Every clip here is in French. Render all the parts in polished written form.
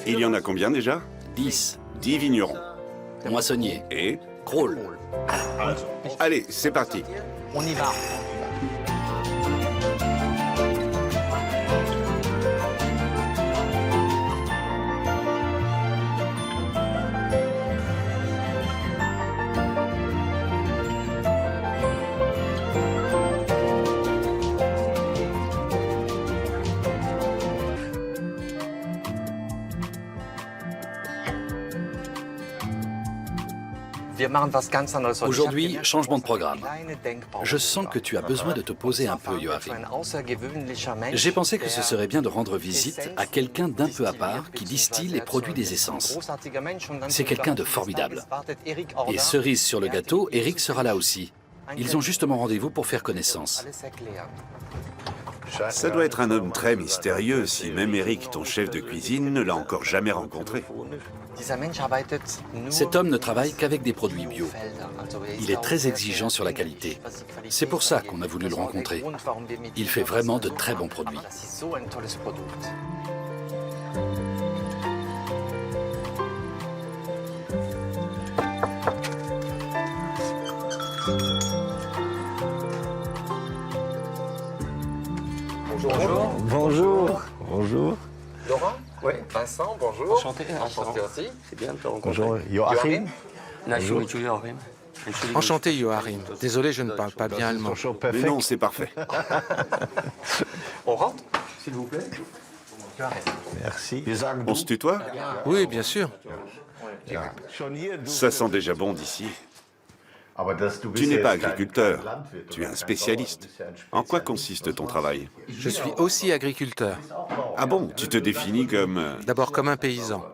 Il y en a combien déjà? 10. 10 vignerons. Moissonnier. Et? Crawl. Allez, c'est parti. On y va. Aujourd'hui, changement de programme. Je sens que tu as besoin de te poser un peu, Joachim. J'ai pensé que ce serait bien de rendre visite à quelqu'un d'un peu à part qui distille et produit des essences. C'est quelqu'un de formidable. Et cerise sur le gâteau, Eric sera là aussi. Ils ont justement rendez-vous pour faire connaissance. Ça doit être un homme très mystérieux si même Eric, ton chef de cuisine, ne l'a encore jamais rencontré. Cet homme ne travaille qu'avec des produits bio. Il est très exigeant sur la qualité. C'est pour ça qu'on a voulu le rencontrer. Il fait vraiment de très bons produits. Bonjour. Bonjour. Bonjour. Laurent? Oui. Vincent, bonjour. Enchanté. Enchanté aussi. C'est bien de te rencontrer. Bonjour. Joachim. Nice to meet you, Joachim. Enchanté, Joachim. Désolé, je ne parle pas bien allemand. Mais non, c'est parfait. On rentre? S'il vous plaît. Merci. On se tutoie? Oui, bien sûr. Ça sent déjà bon d'ici. Tu n'es pas agriculteur, tu es un spécialiste. En quoi consiste ton travail? Je suis aussi agriculteur. Ah bon, tu te définis comme... D'abord comme un paysan.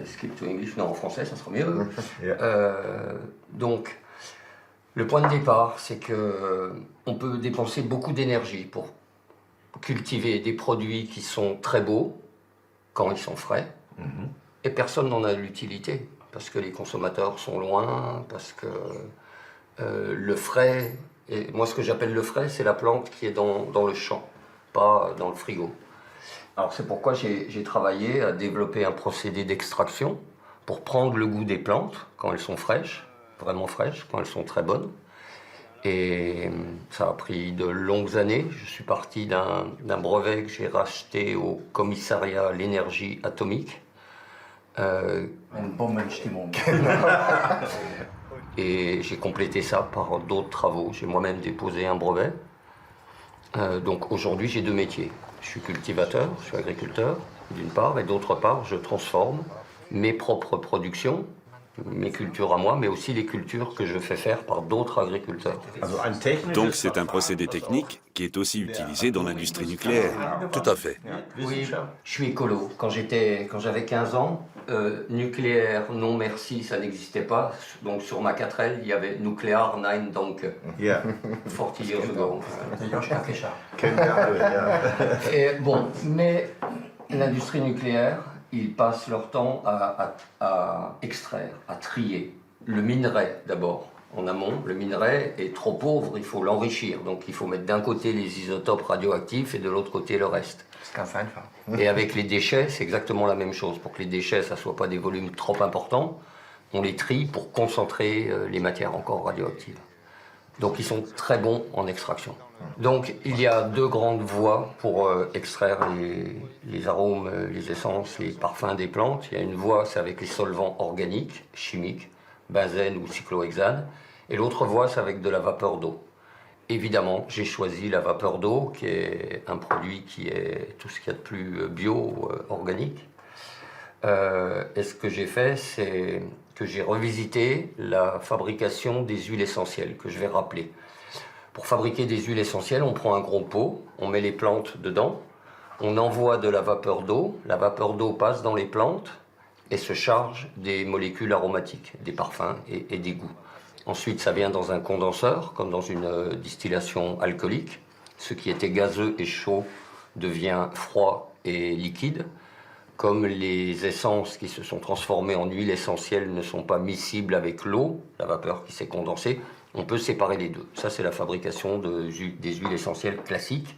Skip to English. Non, en français, ça sera mieux. Donc, le point de départ, c'est que on peut dépenser beaucoup d'énergie pour cultiver des produits qui sont très beaux quand ils sont frais, et personne n'en a l'utilité. Parce que les consommateurs sont loin, parce que le frais, et moi ce que j'appelle le frais, c'est la plante qui est dans le champ, pas dans le frigo. Alors c'est pourquoi j'ai travaillé à développer un procédé d'extraction pour prendre le goût des plantes quand elles sont fraîches, vraiment fraîches, quand elles sont très bonnes. Et ça a pris de longues années. Je suis parti d'un brevet que j'ai racheté au commissariat à l'énergie atomique. Et j'ai complété ça par d'autres travaux. J'ai moi-même déposé un brevet. Donc aujourd'hui, j'ai deux métiers. Je suis cultivateur, je suis agriculteur, d'une part, et d'autre part, je transforme mes propres productions, mes cultures à moi, mais aussi les cultures que je fais faire par d'autres agriculteurs. Donc c'est un procédé technique qui est aussi utilisé dans l'industrie nucléaire. Tout à fait. Oui, je suis écolo. Quand j'avais 15 ans, nucléaire, non merci, ça n'existait pas. Donc sur ma 4L, il y avait Nuclear Nein Danke. 40 years ago. Et bon, mais l'industrie nucléaire, ils passent leur temps à extraire, à trier. Le minerai d'abord, en amont. Le minerai est trop pauvre, il faut l'enrichir. Donc il faut mettre d'un côté les isotopes radioactifs et de l'autre côté le reste. Et avec les déchets, c'est exactement la même chose. Pour que les déchets, ça ne soit pas des volumes trop importants, on les trie pour concentrer les matières encore radioactives. Donc ils sont très bons en extraction. Donc il y a deux grandes voies pour extraire les arômes, les essences, les parfums des plantes. Il y a une voie, c'est avec les solvants organiques, chimiques, benzène ou cyclohexane. Et l'autre voie, c'est avec de la vapeur d'eau. Évidemment, j'ai choisi la vapeur d'eau, qui est un produit qui est tout ce qu'il y a de plus bio, organique. Et ce que j'ai fait, c'est que j'ai revisité la fabrication des huiles essentielles, que je vais rappeler. Pour fabriquer des huiles essentielles, on prend un gros pot, on met les plantes dedans, on envoie de la vapeur d'eau passe dans les plantes et se charge des molécules aromatiques, des parfums et des goûts. Ensuite, ça vient dans un condenseur, comme dans une distillation alcoolique. Ce qui était gazeux et chaud devient froid et liquide. Comme les essences qui se sont transformées en huile essentielle ne sont pas miscibles avec l'eau, la vapeur qui s'est condensée, on peut séparer les deux. Ça, c'est la fabrication des huiles essentielles classiques.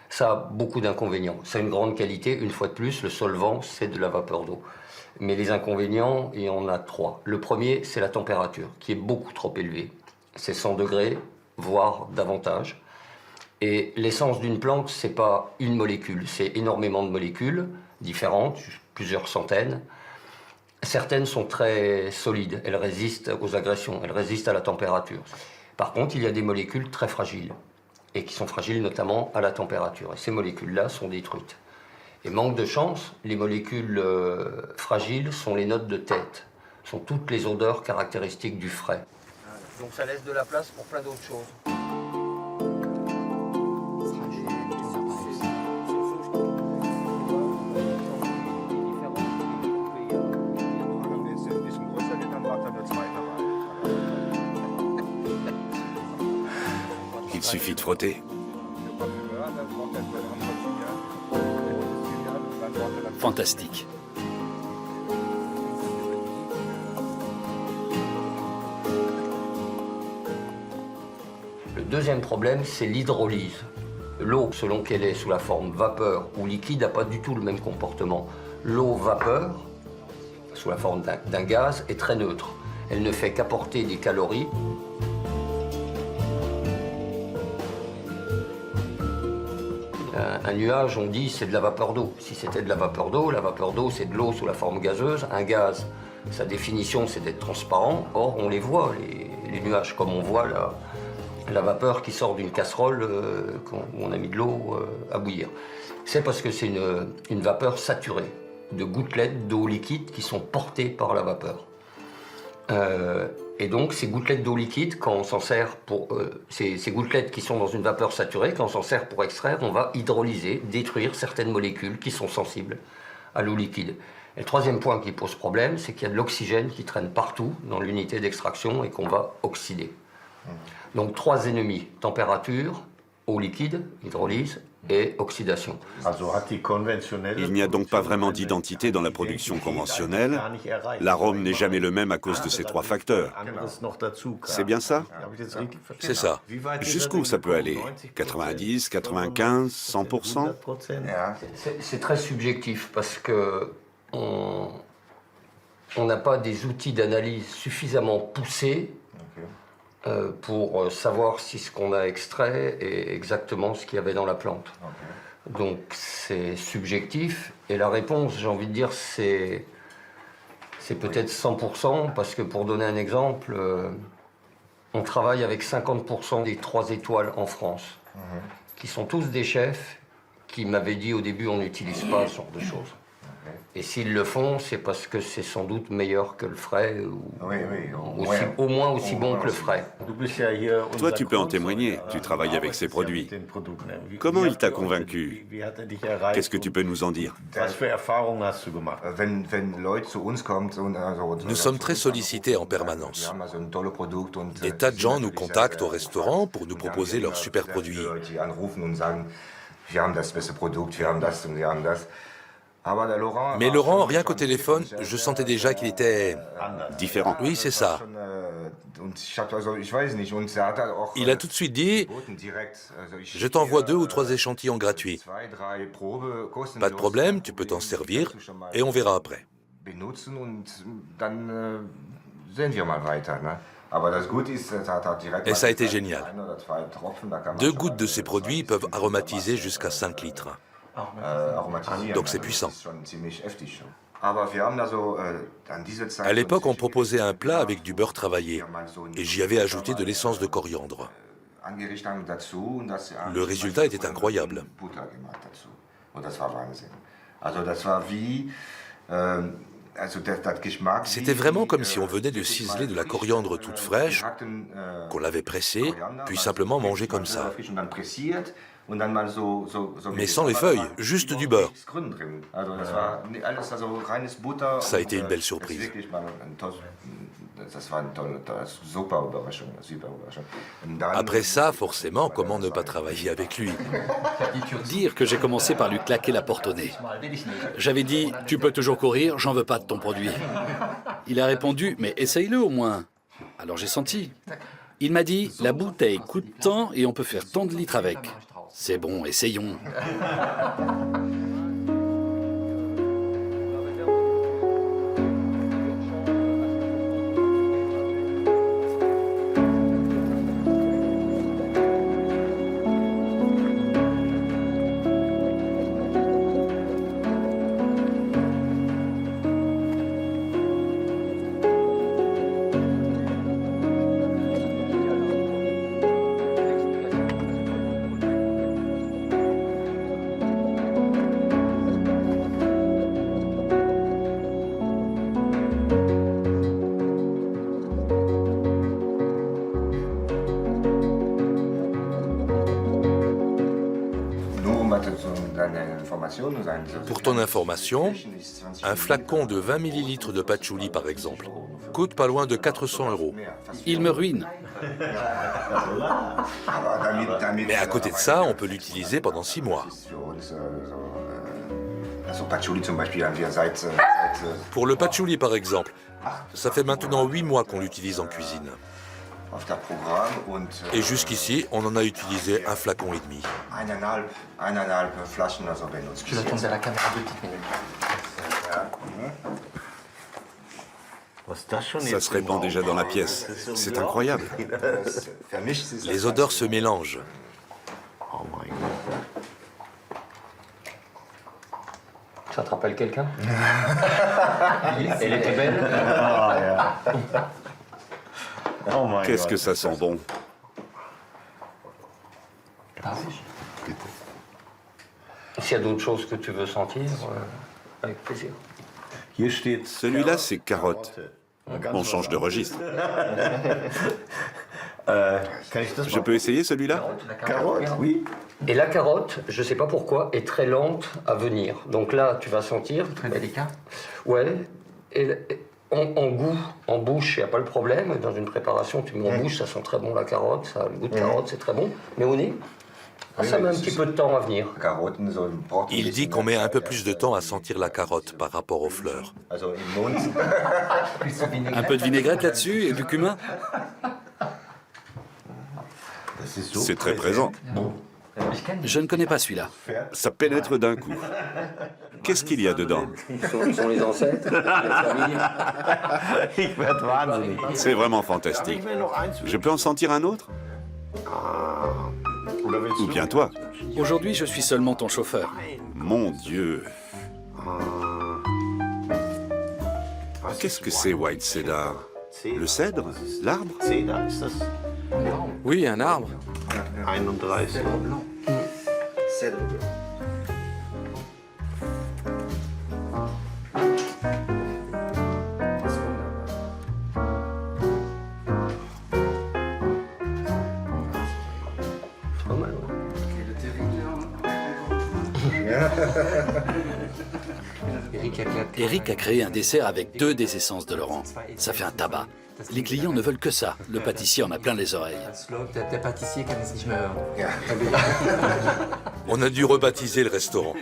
Ça a beaucoup d'inconvénients. Ça a une grande qualité. Une fois de plus, le solvant, c'est de la vapeur d'eau. Mais les inconvénients, il y en a 3. Le premier, c'est la température, qui est beaucoup trop élevée. C'est 100 degrés, voire davantage. Et l'essence d'une plante, c'est pas une molécule, c'est énormément de molécules différentes, plusieurs centaines. Certaines sont très solides, elles résistent aux agressions, elles résistent à la température. Par contre, il y a des molécules très fragiles, et qui sont fragiles notamment à la température. Et ces molécules-là sont détruites. Et manque de chance, les molécules fragiles sont les notes de tête, sont toutes les odeurs caractéristiques du frais. Donc ça laisse de la place pour plein d'autres choses. Il suffit de frotter. Fantastique. Le deuxième problème, c'est l'hydrolyse. L'eau, selon qu'elle est sous la forme vapeur ou liquide, n'a pas du tout le même comportement. L'eau vapeur, sous la forme d'un gaz, est très neutre. Elle ne fait qu'apporter des calories. Un nuage, on dit, c'est de la vapeur d'eau. Si c'était de la vapeur d'eau, c'est de l'eau sous la forme gazeuse. Un gaz, sa définition, c'est d'être transparent. Or, on les voit, les nuages, comme on voit la vapeur qui sort d'une casserole où on a mis de l'eau à bouillir. C'est parce que c'est une vapeur saturée de gouttelettes d'eau liquide qui sont portées par la vapeur. Et donc, ces gouttelettes d'eau liquide, quand on s'en sert pour... ces gouttelettes qui sont dans une vapeur saturée, quand on s'en sert pour extraire, on va hydrolyser, détruire certaines molécules qui sont sensibles à l'eau liquide. Et le troisième point qui pose problème, c'est qu'il y a de l'oxygène qui traîne partout dans l'unité d'extraction et qu'on va oxyder. Donc, 3 ennemis, température, eau liquide, hydrolyse, et oxydation. Il n'y a donc pas vraiment d'identité dans la production conventionnelle. L'arôme n'est jamais le même à cause de ces 3 facteurs. C'est bien ça? C'est ça. Jusqu'où ça peut aller? 90, 95, 100%? C'est très subjectif parce que on n'a pas des outils d'analyse suffisamment poussés pour savoir si ce qu'on a extrait est exactement ce qu'il y avait dans la plante. Donc c'est subjectif et la réponse, j'ai envie de dire, c'est peut-être 100% parce que pour donner un exemple, on travaille avec 50% des 3 étoiles en France, qui sont tous des chefs qui m'avaient dit au début on n'utilise pas ce genre de choses. Et s'ils le font, c'est parce que c'est sans doute meilleur que le frais, ou au moins aussi bon que le frais. Toi, tu peux en témoigner, tu travailles avec ces produits. Comment il t'a convaincu? Qu'est-ce que tu peux nous en dire? Nous sommes très sollicités en permanence. Des tas de gens nous contactent au restaurant pour nous proposer leurs super produits. Mais Laurent, rien qu'au téléphone, je sentais déjà qu'il était... Différent. Oui, c'est ça. Il a tout de suite dit, je t'envoie 2 ou 3 échantillons gratuits. Pas de problème, tu peux t'en servir et on verra après. Et ça a été génial. 2 gouttes de ces produits peuvent aromatiser jusqu'à 5 litres. Donc c'est puissant. À l'époque, on proposait un plat avec du beurre travaillé et j'y avais ajouté de l'essence de coriandre. Le résultat était incroyable. C'était vraiment comme si on venait de ciseler de la coriandre toute fraîche, qu'on l'avait pressée, puis simplement manger comme ça. Mais sans les feuilles, juste du beurre. Ça a été une belle surprise. Après ça, forcément, comment ne pas travailler avec lui? Dire que j'ai commencé par lui claquer la porte au nez. J'avais dit, tu peux toujours courir, j'en veux pas de ton produit. Il a répondu, mais essaye-le au moins. Alors j'ai senti. Il m'a dit, la bouteille coûte tant et on peut faire tant de litres avec. C'est bon, essayons. Pour ton information, un flacon de 20 ml de patchouli, par exemple, coûte pas loin de 400 €. Il me ruine. Mais à côté de ça, on peut l'utiliser pendant 6 mois. Pour le patchouli, par exemple, ça fait maintenant 8 mois qu'on l'utilise en cuisine. Et jusqu'ici, on en a utilisé un flacon et demi. Je vais tourner à la caméra 2 petites minutes. Ça se répand déjà dans la pièce. C'est incroyable. Les odeurs se mélangent. Ça te rappelle quelqu'un? Elle était belle. Qu'est-ce que ça sent bon. S'il y a d'autres choses que tu veux sentir, avec plaisir. Celui-là, c'est carotte. On change de registre. Je peux essayer celui-là? Carotte, oui. Et la carotte, je ne sais pas pourquoi, est très lente à venir. Donc là, tu vas sentir. Très délicat. Ouais. Et en goût, en bouche, il n'y a pas le problème. Dans une préparation, tu mets en bouche, ça sent très bon la carotte. Ça, le goût de carotte, c'est très bon. Mais au nez, ça met un petit peu de temps à venir. Il dit qu'on met un peu plus de temps à sentir la carotte par rapport aux fleurs. Un peu de vinaigrette là-dessus et du cumin? C'est très présent. Je ne connais pas celui-là. Ça pénètre d'un coup. Qu'est-ce qu'il y a dedans? Ce sont les ancêtres, la famille. Ich werd wahnsinnig. C'est vraiment fantastique. Je peux en sentir un autre? Ou bien toi? Aujourd'hui, je suis seulement ton chauffeur. Mon Dieu. Qu'est-ce que c'est White Cedar? Le cèdre? L'arbre? Oui, un arbre. 31. Pas mal, Eric a créé un dessert avec 2 des essences de Laurent. Ça fait un tabac. Les clients ne veulent que ça. Le pâtissier en a plein les oreilles. Der Patissier kann es nicht mehr hören. On a dû rebaptiser le restaurant.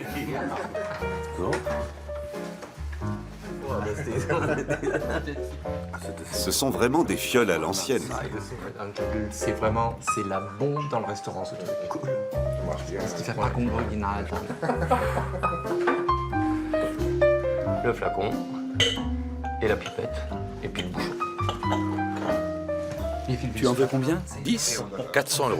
Ce sont vraiment des fioles à l'ancienne. C'est vraiment, c'est la bombe dans le restaurant, ce truc. Cool. Ce qui fait pas comme original. Le flacon et la pipette et puis le bouchon. Tu en veux combien? 10, 400 €.